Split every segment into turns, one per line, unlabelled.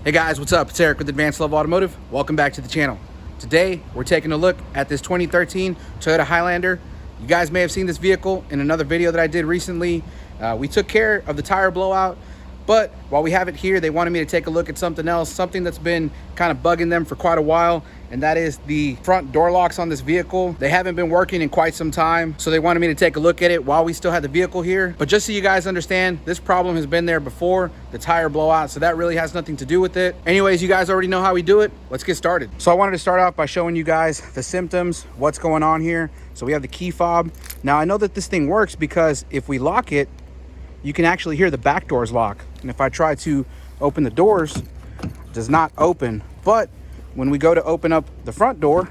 Hey guys, what's up? It's Eric with Advanced Level Automotive. Welcome back to the channel. Today, we're taking a look at this 2013 Toyota Highlander. You guys may have seen this vehicle in another video that I did recently. We took care of the tire blowout, but while we have it here, they wanted me to take a look at something else, something that's been kind of bugging them for quite a while, and that is the front door locks on this vehicle. They haven't been working in quite some time, so they wanted me to take a look at it while we still had the vehicle here. But just so you guys understand, this problem has been there before, the tire blowout, so that really has nothing to do with it. Anyways, you guys already know how we do it. Let's get started. So I wanted to start off by showing you guys the symptoms, what's going on here. So we have the key fob. Now I know that this thing works because if we lock it, you can actually hear the back doors lock. And if I try to open the doors, it does not open. But when we go to open up the front door,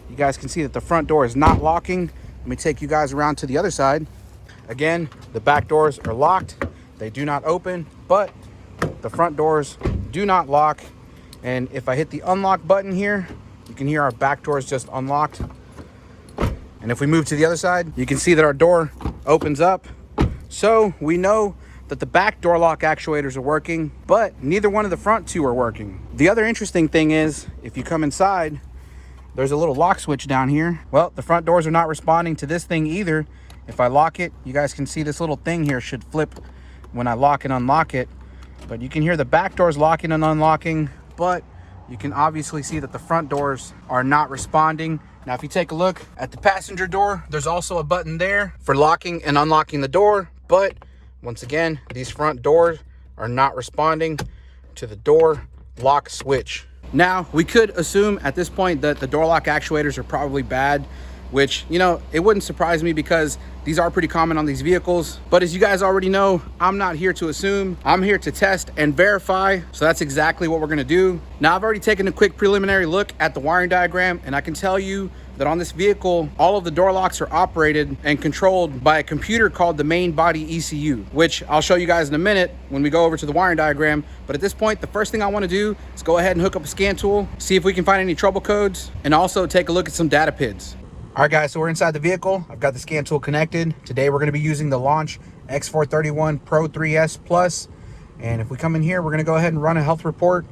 you guys can see that the front door is not locking. Let me take you guys around to the other side. Again, the back doors are locked. They do not open, but the front doors do not lock. And if I hit the unlock button here, you can hear our back doors just unlocked. And if we move to the other side, you can see that our door opens up. So we know that the back door lock actuators are working, but neither one of the front two are working. The other interesting thing is, if you come inside, there's a little lock switch down here. Well, the front doors are not responding to this thing either. If I lock it, you guys can see this little thing here should flip when I lock and unlock it. But you can hear the back doors locking and unlocking, but you can obviously see that the front doors are not responding. Now, if you take a look at the passenger door, there's also a button there for locking and unlocking the door. But once again, these front doors are not responding to the door lock switch. Now, we could assume at this point that the door lock actuators are probably bad, which, you know, it wouldn't surprise me because these are pretty common on these vehicles. But as you guys already know, I'm not here to assume. I'm here to test and verify. So that's exactly what we're gonna do. Now, I've already taken a quick preliminary look at the wiring diagram, and I can tell you that on this vehicle, all of the door locks are operated and controlled by a computer called the main body ECU, which I'll show you guys in a minute when we go over to the wiring diagram. But at this point, the first thing I want to do is go ahead and hook up a scan tool, see if we can find any trouble codes, and also take a look at some data PIDs. All right, guys, so we're inside the vehicle. I've got the scan tool connected. Today, we're going to be using the Latch X431 Pro 3S Plus. And if we come in here, we're going to go ahead and run a health report.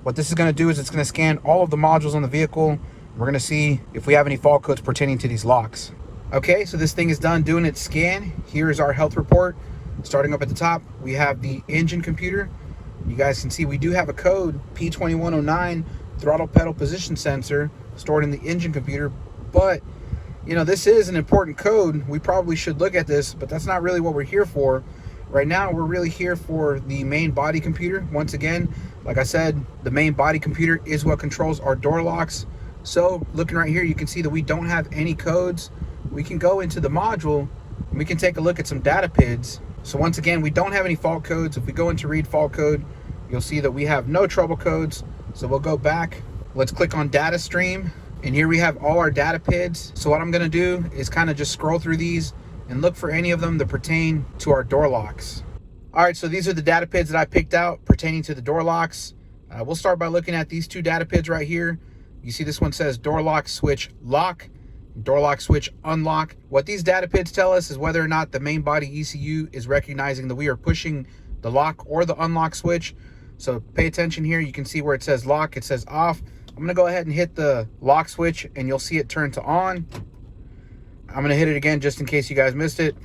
What this is going to do is it's going to scan all of the modules on the vehicle. We're going to see if we have any fault codes pertaining to these locks. Okay, so this thing is done doing its scan. Here's our health report. Starting up at the top, we have the engine computer. You guys can see we do have a code, P2109 throttle pedal position sensor, stored in the engine computer. But, you know, this is an important code. We probably should look at this, but that's not really what we're here for. Right now, we're really here for the main body computer. Once again, like I said, the main body computer is what controls our door locks. So looking right here, you can see that we don't have any codes. We can go into the module and we can take a look at some data PIDs. So once again, we don't have any fault codes. If we go into read fault code, you'll see that we have no trouble codes. So we'll go back. Let's click on data stream. And here we have all our data PIDs. So what I'm gonna do is kind of just scroll through these and look for any of them that pertain to our door locks. All right, so these are the data PIDs that I picked out pertaining to the door locks. We'll start by looking at these two data PIDs right here. You see this one says door lock switch lock, door lock switch unlock. What these data PIDs tell us is whether or not the main body ECU is recognizing that we are pushing the lock or the unlock switch. So pay attention here. You can see where it says lock, it says off. I'm gonna go ahead and hit the lock switch and you'll see it turn to on. I'm gonna hit it again just in case you guys missed it.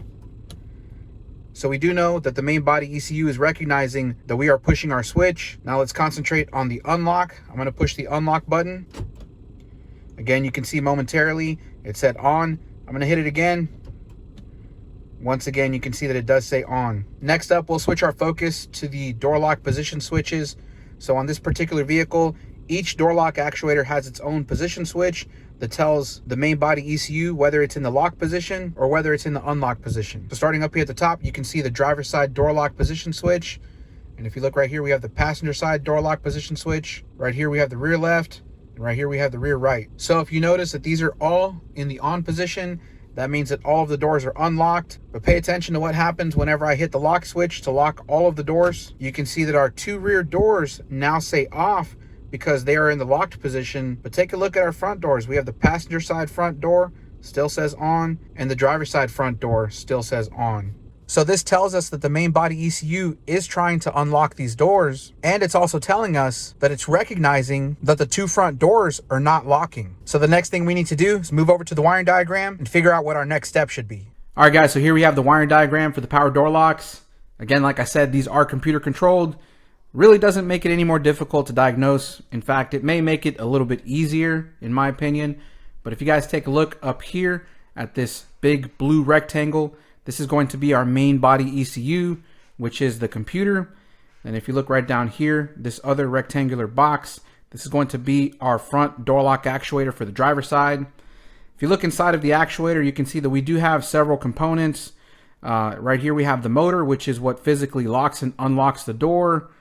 So we do know that the main body ECU is recognizing that we are pushing our switch. Now let's concentrate on the unlock. I'm gonna push the unlock button. Again, you can see momentarily it said on. I'm gonna hit it again. Once again, you can see that it does say on. Next up, we'll switch our focus to the door lock position switches. So on this particular vehicle, each door lock actuator has its own position switch that tells the main body ECU whether it's in the lock position or whether it's in the unlock position. So starting up here at the top, you can see the driver's side door lock position switch. And if you look right here, we have the passenger side door lock position switch. Right here, we have the rear left. And right here, we have the rear right. So if you notice that these are all in the on position, that means that all of the doors are unlocked. But pay attention to what happens whenever I hit the lock switch to lock all of the doors. You can see that our two rear doors now say off because they are in the locked position. But take a look at our front doors. We have the passenger side front door, still says on, and the driver's side front door still says on. So this tells us that the main body ECU is trying to unlock these doors, and it's also telling us that it's recognizing that the two front doors are not locking. So the next thing we need to do is move over to the wiring diagram and figure out what our next step should be. All right, guys, so here we have the wiring diagram for the power door locks. Again, like I said, these are computer controlled. Really doesn't make it any more difficult to diagnose. In fact, it may make it a little bit easier, in my opinion. But if you guys take a look up here at this big blue rectangle, this is going to be our main body ECU, which is the computer. And if you look right down here, this other rectangular box, this is going to be our front door lock actuator for the driver's side. If you look inside of the actuator, you can see that we do have several components. Right here we have the motor, which is what physically locks and unlocks the door.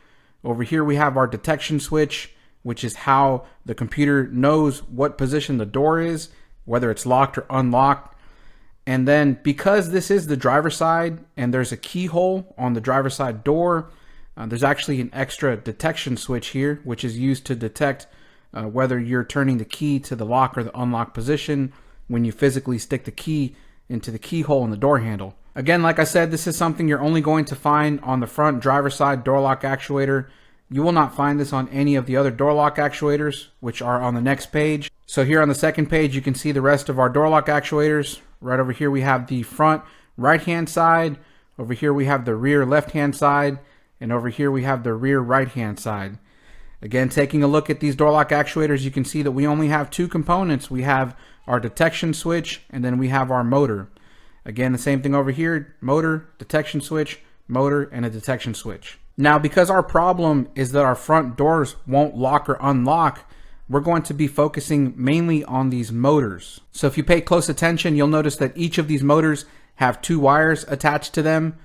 Over here we have our detection switch, which is how the computer knows what position the door is, whether it's locked or unlocked. And then because this is the driver's side and there's a keyhole on the driver's side door, there's actually an extra detection switch here, which is used to detect whether you're turning the key to the lock or the unlock position when you physically stick the key into the keyhole in the door handle. Again, like I said, this is something you're only going to find on the front driver's side door lock actuator. You will not find this on any of the other door lock actuators, which are on the next page. So here on the second page, you can see the rest of our door lock actuators. Right over here, we have the front right-hand side. Over here, we have the rear left-hand side. And over here, we have the rear right-hand side. Again, taking a look at these door lock actuators, you can see that we only have two components. We have our detection switch, and then we have our motor. Again, the same thing over here, motor, detection switch, motor, and a detection switch. Now, because our problem is that our front doors won't lock or unlock, we're going to be focusing mainly on these motors. So if you pay close attention, you'll notice that each of these motors have two wires attached to them.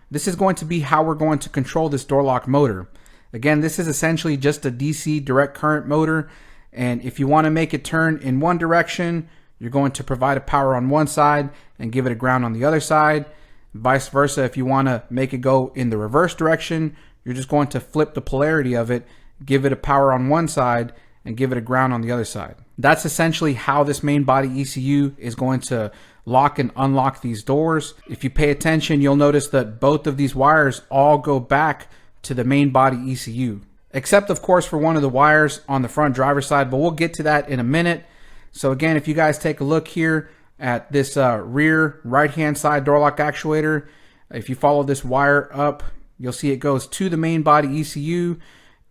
This is going to be how we're going to control this door lock motor. Again, this is essentially just a DC direct current motor. And if you want to make it turn in one direction, you're going to provide a power on one side and give it a ground on the other side. Vice versa, if you want to make it go in the reverse direction, you're just going to flip the polarity of it, give it a power on one side, and give it a ground on the other side. That's essentially how this main body ECU is going to lock and unlock these doors. If you pay attention, you'll notice that both of these wires all go back to the main body ECU. Except, of course, for one of the wires on the front driver's side, but we'll get to that in a minute. So again, if you guys take a look here at this rear right-hand side door lock actuator, if you follow this wire up, you'll see it goes to the main body ECU,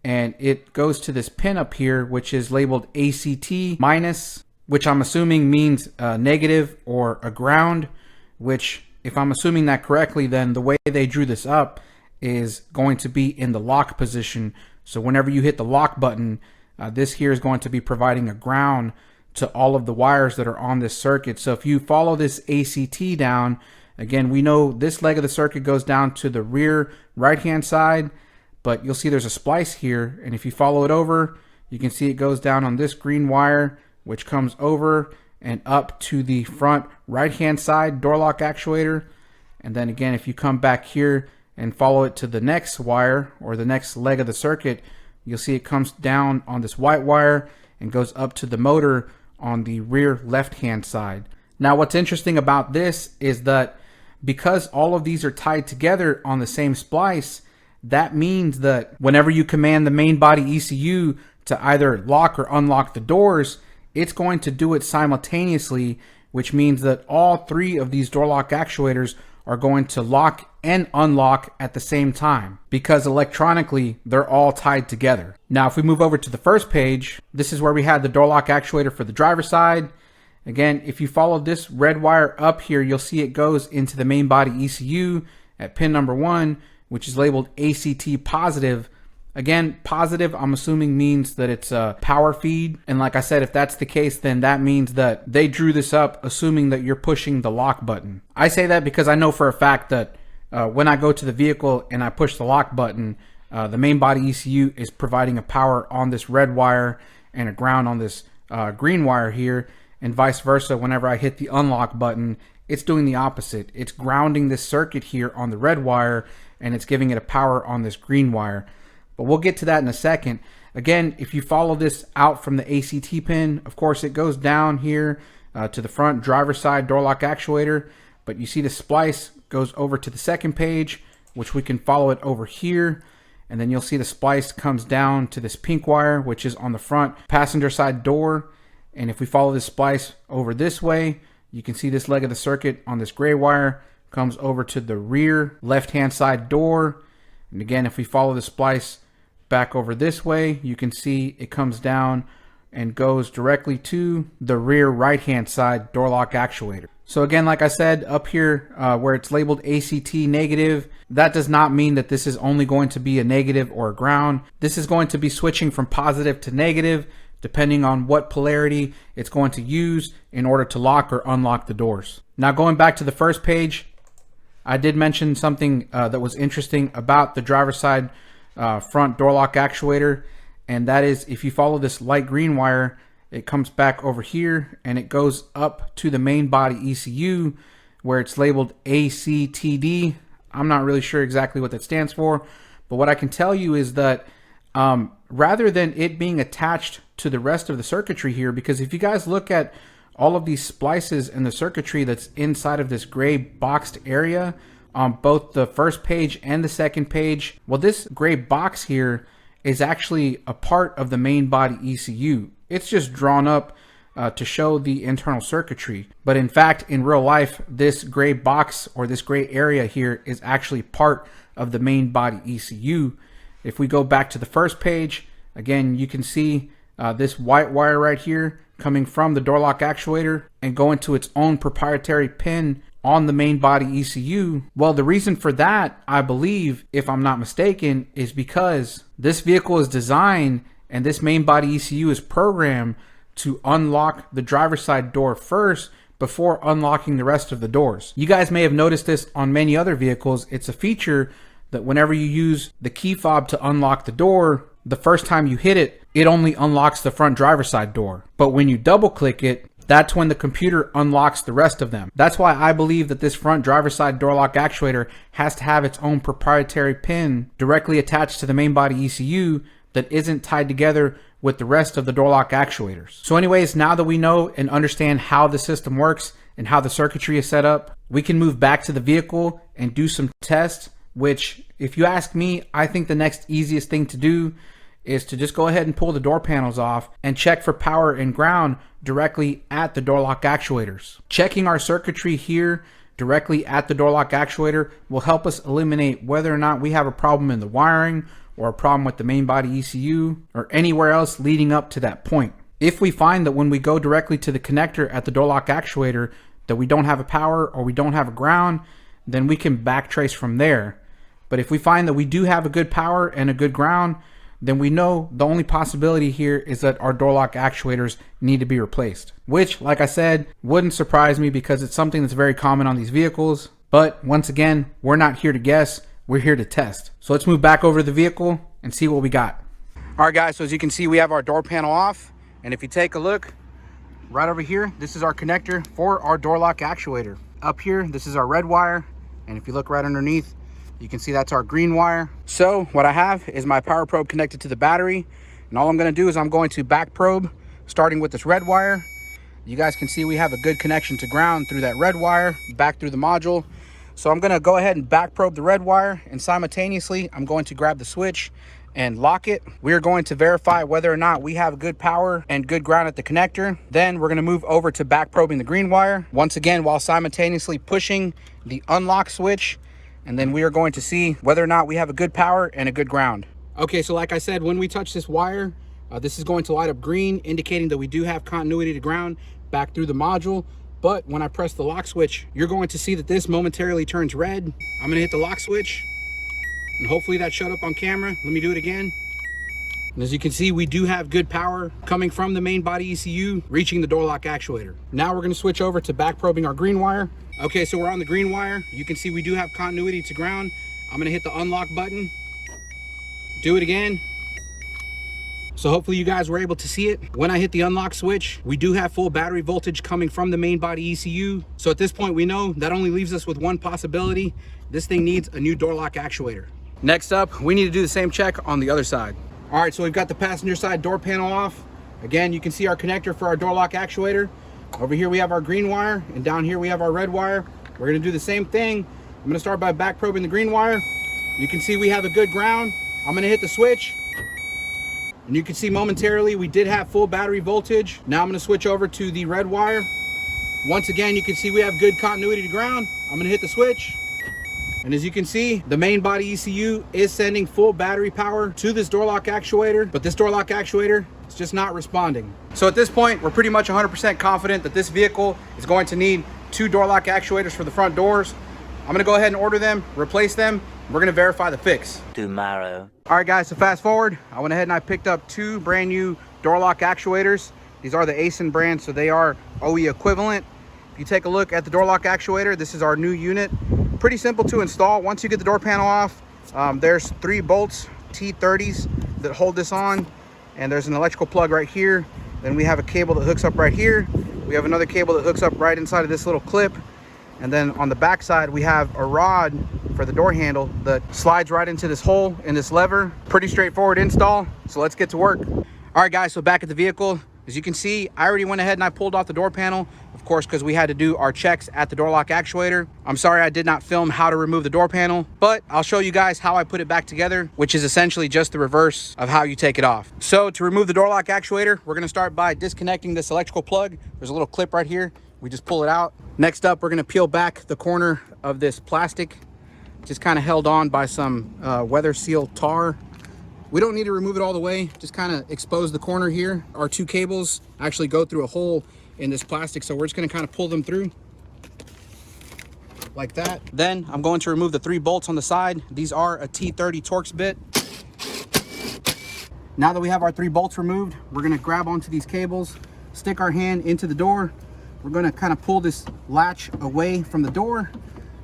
and it goes to this pin up here, which is labeled ACT minus, which I'm assuming means negative or a ground, which if I'm assuming that correctly, then the way they drew this up is going to be in the lock position. So whenever you hit the lock button, this here is going to be providing a ground to all of the wires that are on this circuit. So if you follow this ACT down, again, we know this leg of the circuit goes down to the rear right-hand side, but you'll see there's a splice here. And if you follow it over, you can see it goes down on this green wire, which comes over and up to the front right-hand side door lock actuator. And then again, if you come back here and follow it to the next wire or the next leg of the circuit, you'll see it comes down on this white wire and goes up to the motor on the rear left-hand side. Now, what's interesting about this is that because all of these are tied together on the same splice, that means that whenever you command the main body ECU to either lock or unlock the doors, it's going to do it simultaneously, which means that all three of these door lock actuators are going to lock and unlock at the same time because electronically they're all tied together. Now, if we move over to the first page, this is where we had the door lock actuator for the driver's side. Again, if you follow this red wire up here, you'll see it goes into the main body ECU at pin number 1, which is labeled ACT positive. Again, positive, I'm assuming means that it's a power feed. And like I said, if that's the case, then that means that they drew this up assuming that you're pushing the lock button. I say that because I know for a fact that when I go to the vehicle and I push the lock button, the main body ECU is providing a power on this red wire and a ground on this green wire here, and vice versa. Whenever I hit the unlock button, it's doing the opposite. It's grounding this circuit here on the red wire and it's giving it a power on this green wire. But we'll get to that in a second. Again, if you follow this out from the ACT pin, of course, it goes down here to the front driver's side door lock actuator. But you see the splice goes over to the second page, which we can follow it over here. And then you'll see the splice comes down to this pink wire, which is on the front passenger side door. And if we follow this splice over this way, you can see this leg of the circuit on this gray wire comes over to the rear left-hand side door. And again, if we follow the splice back over this way, you can see it comes down and goes directly to the rear right-hand side door lock actuator. So again, like I said, up here where it's labeled ACT negative, that does not mean that this is only going to be a negative or a ground. This is going to be switching from positive to negative depending on what polarity it's going to use in order to lock or unlock the doors. Now going back to the first page, I did mention something that was interesting about the driver's side front door lock actuator, and that is if you follow this light green wire, it comes back over here and it goes up to the main body ECU where it's labeled ACTD. I'm not really sure exactly what that stands for, but what I can tell you is that rather than it being attached to the rest of the circuitry here, because if you guys look at all of these splices and the circuitry that's inside of this gray boxed area on both the first page and the second page, well, this gray box here is actually a part of the main body ECU. It's just drawn up to show the internal circuitry. But in fact, in real life, this gray box or this gray area here is actually part of the main body ECU. If we go back to the first page, again, you can see this white wire right here coming from the door lock actuator and going to its own proprietary pin on the main body ECU. Well, the reason for that, I believe, if I'm not mistaken, is because this vehicle is designed and this main body ECU is programmed to unlock the driver's side door first before unlocking the rest of the doors. You guys may have noticed this on many other vehicles. It's a feature that whenever you use the key fob to unlock the door, the first time you hit it, it only unlocks the front driver's side door. But when you double click it, that's when the computer unlocks the rest of them. That's why I believe that this front driver's side door lock actuator has to have its own proprietary pin directly attached to the main body ECU that isn't tied together with the rest of the door lock actuators. So anyways, now that we know and understand how the system works and how the circuitry is set up, we can move back to the vehicle and do some tests, which, if you ask me, I think the next easiest thing to do is to just go ahead and pull the door panels off and check for power and ground directly at the door lock actuators. Checking our circuitry here directly at the door lock actuator will help us eliminate whether or not we have a problem in the wiring or a problem with the main body ECU or anywhere else leading up to that point. If we find that when we go directly to the connector at the door lock actuator that we don't have a power or we don't have a ground, then we can backtrace from there. But if we find that we do have a good power and a good ground, then we know the only possibility here is that our door lock actuators need to be replaced. Which, like I said, wouldn't surprise me because it's something that's very common on these vehicles. But once again, we're not here to guess, we're here to test. So let's move back over to the vehicle and see what we got. All right guys, so as you can see, we have our door panel off. And if you take a look right over here, this is our connector for our door lock actuator. Up here, this is our red wire. And if you look right underneath, you can see that's our green wire. So what I have is my power probe connected to the battery. And all I'm gonna do is I'm going to back probe, starting with this red wire. You guys can see we have a good connection to ground through that red wire, back through the module. So I'm gonna go ahead and back probe the red wire, and simultaneously, I'm going to grab the switch and lock it. We're going to verify whether or not we have good power and good ground at the connector. Then we're gonna move over to back probing the green wire, once again, while simultaneously pushing the unlock switch. And then we are going to see whether or not we have a good power and a good ground. Okay, so like I said, when we touch this wire, this is going to light up green, indicating that we do have continuity to ground back through the module. But when I press the lock switch, you're going to see that this momentarily turns red. I'm gonna hit the lock switch, and hopefully that showed up on camera. Let me do it again. And as you can see, we do have good power coming from the main body ECU, reaching the door lock actuator. Now we're gonna switch over to back probing our green wire. Okay, so we're on the green wire. You can see we do have continuity to ground. I'm gonna hit the unlock button, do it again. So hopefully you guys were able to see it. When I hit the unlock switch, we do have full battery voltage coming from the main body ECU. So at this point, we know that only leaves us with one possibility. This thing needs a new door lock actuator. Next up, we need to do the same check on the other side. All right, so we've got the passenger side door panel off. Again, you can see our connector for our door lock actuator. Over here we have our green wire, and down here we have our red wire. We're gonna do the same thing, I'm gonna start by back probing the green wire. You can see we have a good ground. I'm gonna hit the switch. And you can see momentarily we did have full battery voltage. Now I'm gonna switch over to the red wire. Once again, you can see we have good continuity to ground. I'm gonna hit the switch. And as you can see, the main body ECU is sending full battery power to this door lock actuator, but this door lock actuator is just not responding. So at this point, we're pretty much 100% confident that this vehicle is going to need 2 door lock actuators for the front doors. I'm gonna go ahead and order them, replace them. We're gonna verify the fix
tomorrow.
All right guys, so fast forward, I went ahead and I picked up 2 brand new door lock actuators. These are the ASIN brand, so they are OE equivalent. If you take a look at the door lock actuator, this is our new unit. Pretty simple to install. Once you get the door panel off, there's 3 bolts, T30s, that hold this on, and there's an electrical plug right here. Then we have a cable that hooks up right here. We have another cable that hooks up right inside of this little clip. And then on the back side, we have a rod for the door handle that slides right into this hole in this lever. Pretty straightforward install, so let's get to work. All right guys, so back at the vehicle. As you can see, I already went ahead and I pulled off the door panel, of course, because we had to do our checks at the door lock actuator. I'm sorry I did not film how to remove the door panel, but I'll show you guys how I put it back together, which is essentially just the reverse of how you take it off. So to remove the door lock actuator, we're gonna start by disconnecting this electrical plug. There's a little clip right here. We just pull it out. Next up, we're gonna peel back the corner of this plastic, just kind of held on by some weather seal tar. We don't need to remove it all the way, just kind of expose the corner here. Our 2 cables actually go through a hole in this plastic, so we're just gonna kind of pull them through like that. Then I'm going to remove the 3 bolts on the side. These are a T30 Torx bit. Now that we have our 3 bolts removed, we're gonna grab onto these cables, stick our hand into the door. We're gonna kind of pull this latch away from the door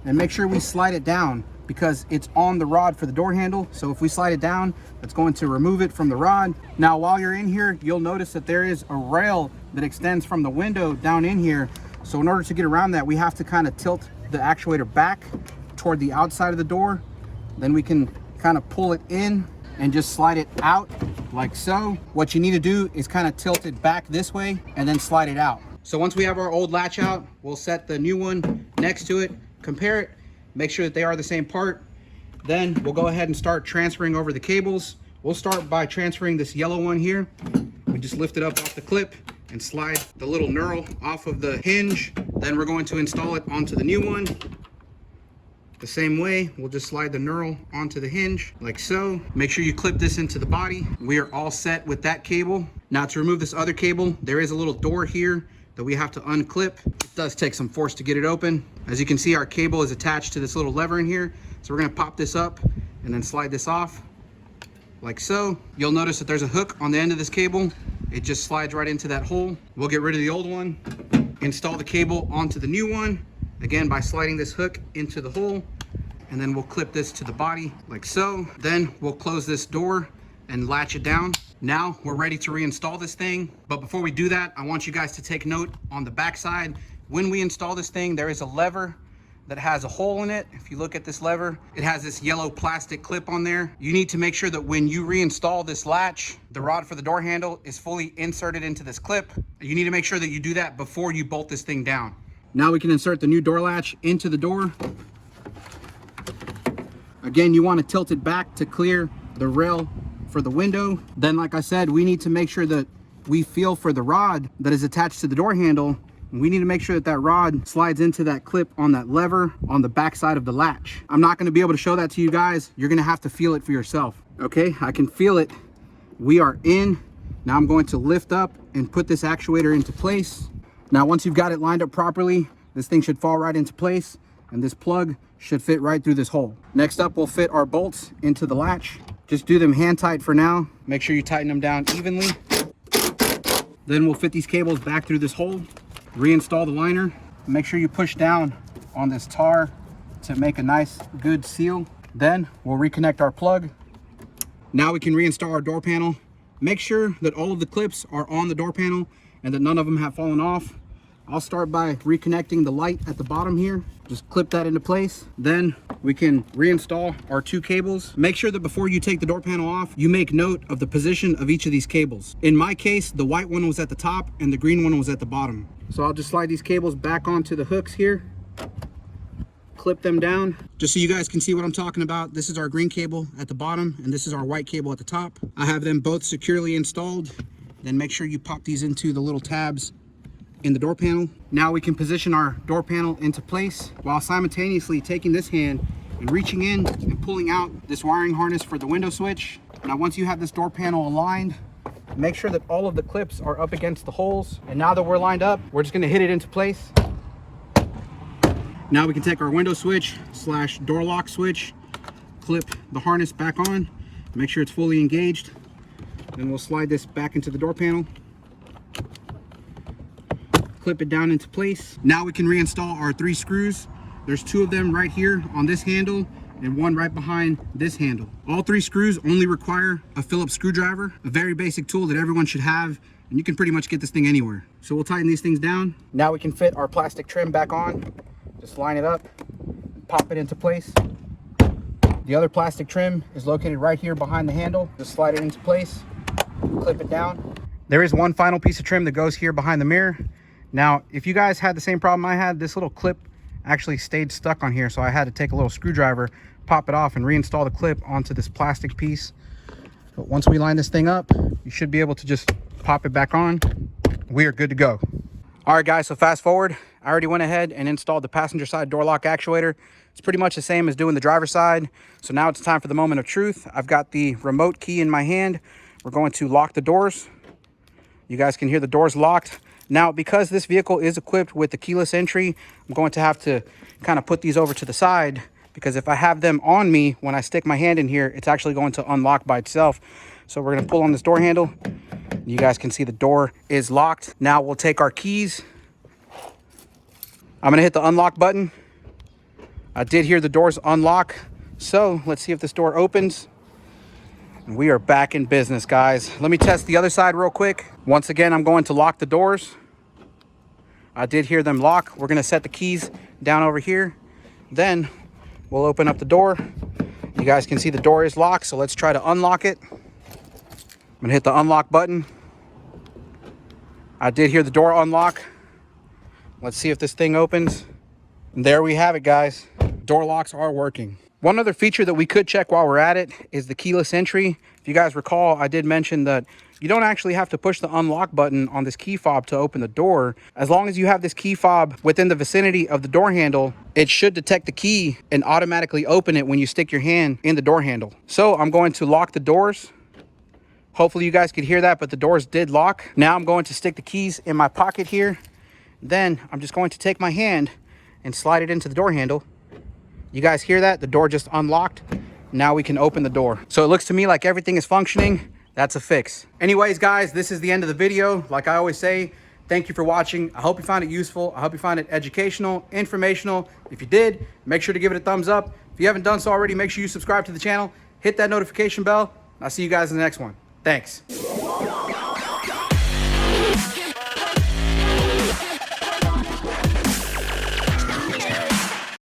and make sure we slide it down, because it's on the rod for the door handle. So if we slide it down, that's going to remove it from the rod. Now, while you're in here, you'll notice that there is a rail that extends from the window down in here. So in order to get around that, we have to kind of tilt the actuator back toward the outside of the door. Then we can kind of pull it in and just slide it out like so. What you need to do is kind of tilt it back this way and then slide it out. So once we have our old latch out, we'll set the new one next to it, compare it, make sure that they are the same part. Then we'll go ahead and start transferring over the cables. We'll start by transferring this yellow one here. We just lift it up off the clip and slide the little knurl off of the hinge. Then we're going to install it onto the new one. The same way, we'll just slide the knurl onto the hinge like so. Make sure you clip this into the body. We are all set with that cable. Now to remove this other cable, there is a little door here that we have to unclip. It does take some force to get it open. As you can see, our cable is attached to this little lever in here. So we're gonna pop this up and then slide this off like so. You'll notice that there's a hook on the end of this cable. It just slides right into that hole. We'll get rid of the old one, install the cable onto the new one, again by sliding this hook into the hole, and then we'll clip this to the body like so. Then we'll close this door and latch it down. Now we're ready to reinstall this thing. But before we do that, I want you guys to take note on the back side. When we install this thing, there is a lever that has a hole in it. If you look at this lever, it has this yellow plastic clip on there. You need to make sure that when you reinstall this latch, the rod for the door handle is fully inserted into this clip. You need to make sure that you do that before you bolt this thing down. Now we can insert the new door latch into the door. Again, you want to tilt it back to clear the rail for the window. Then, like I said, we need to make sure that we feel for the rod that is attached to the door handle. We need to make sure that that rod slides into that clip on that lever on the back side of the latch. I'm not going to be able to show that to you guys. You're going to have to feel it for yourself. Okay, I can feel it. We are in. Now I'm going to lift up and put this actuator into place. Now, once you've got it lined up properly, this thing should fall right into place, and this plug should fit right through this hole. Next up, we'll fit our bolts into the latch. Just do them hand tight for now. Make sure you tighten them down evenly. Then we'll fit these cables back through this hole, reinstall the liner. Make sure you push down on this tar to make a nice, good seal. Then we'll reconnect our plug. Now we can reinstall our door panel. Make sure that all of the clips are on the door panel and that none of them have fallen off. I'll start by reconnecting the light at the bottom here. Just clip that into place. Then we can reinstall our 2 cables. Make sure that before you take the door panel off, you make note of the position of each of these cables. In my case, the white one was at the top and the green one was at the bottom. So I'll just slide these cables back onto the hooks here, clip them down. Just so you guys can see what I'm talking about, this is our green cable at the bottom and this is our white cable at the top. I have them both securely installed. Then make sure you pop these into the little tabs in the door panel. Now we can position our door panel into place while simultaneously taking this hand and reaching in and pulling out this wiring harness for the window switch. Now once you have this door panel aligned, make sure that all of the clips are up against the holes. And now that we're lined up, we're just gonna hit it into place. Now we can take our window switch slash door lock switch, clip the harness back on, make sure it's fully engaged. Then we'll slide this back into the door panel, clip it down into place. Now we can reinstall our 3 screws. There's 2 of them right here on this handle and 1 right behind this handle. All 3 screws only require a Phillips screwdriver, a very basic tool that everyone should have, and you can pretty much get this thing anywhere. So we'll tighten these things down. Now we can fit our plastic trim back on. Just line it up, pop it into place. The other plastic trim is located right here behind the handle. Just slide it into place, clip it down. There is one final piece of trim that goes here behind the mirror. Now, if you guys had the same problem I had, this little clip actually stayed stuck on here, so I had to take a little screwdriver, pop it off, and reinstall the clip onto this plastic piece. But once we line this thing up, you should be able to just pop it back on. We are good to go. All right, guys, so fast forward. I already went ahead and installed the passenger side door lock actuator. It's pretty much the same as doing the driver's side. So now it's time for the moment of truth. I've got the remote key in my hand. We're going to lock the doors. You guys can hear the doors locked. Now, because this vehicle is equipped with the keyless entry, I'm going to have to kind of put these over to the side, because if I have them on me, when I stick my hand in here, it's actually going to unlock by itself. So we're going to pull on this door handle. You guys can see the door is locked. Now we'll take our keys. I'm going to hit the unlock button. I did hear the doors unlock. So let's see if this door opens. And we are back in business, guys. Let me test the other side real quick. Once again, I'm going to lock the doors. I did hear them lock. We're going to set the keys down over here. Then we'll open up the door. You guys can see the door is locked. So let's try to unlock it. I'm going to hit the unlock button. I did hear the door unlock. Let's see if this thing opens. And there we have it, guys. Door locks are working. One other feature that we could check while we're at it is the keyless entry. If you guys recall, I did mention that you don't actually have to push the unlock button on this key fob to open the door. As long as you have this key fob within the vicinity of the door handle, it should detect the key and automatically open it when you stick your hand in the door handle. So I'm going to lock the doors. Hopefully you guys could hear that, but the doors did lock. Now I'm going to stick the keys in my pocket here. Then I'm just going to take my hand and slide it into the door handle. You guys hear that? The door just unlocked. Now we can open the door. So it looks to me like everything is functioning. That's a fix. Anyways, guys, this is the end of the video. Like I always say, thank you for watching. I hope you found it useful. I hope you found it educational, informational. If you did, make sure to give it a thumbs up. If you haven't done so already, make sure you subscribe to the channel, hit that notification bell. I'll see you guys in the next one. Thanks.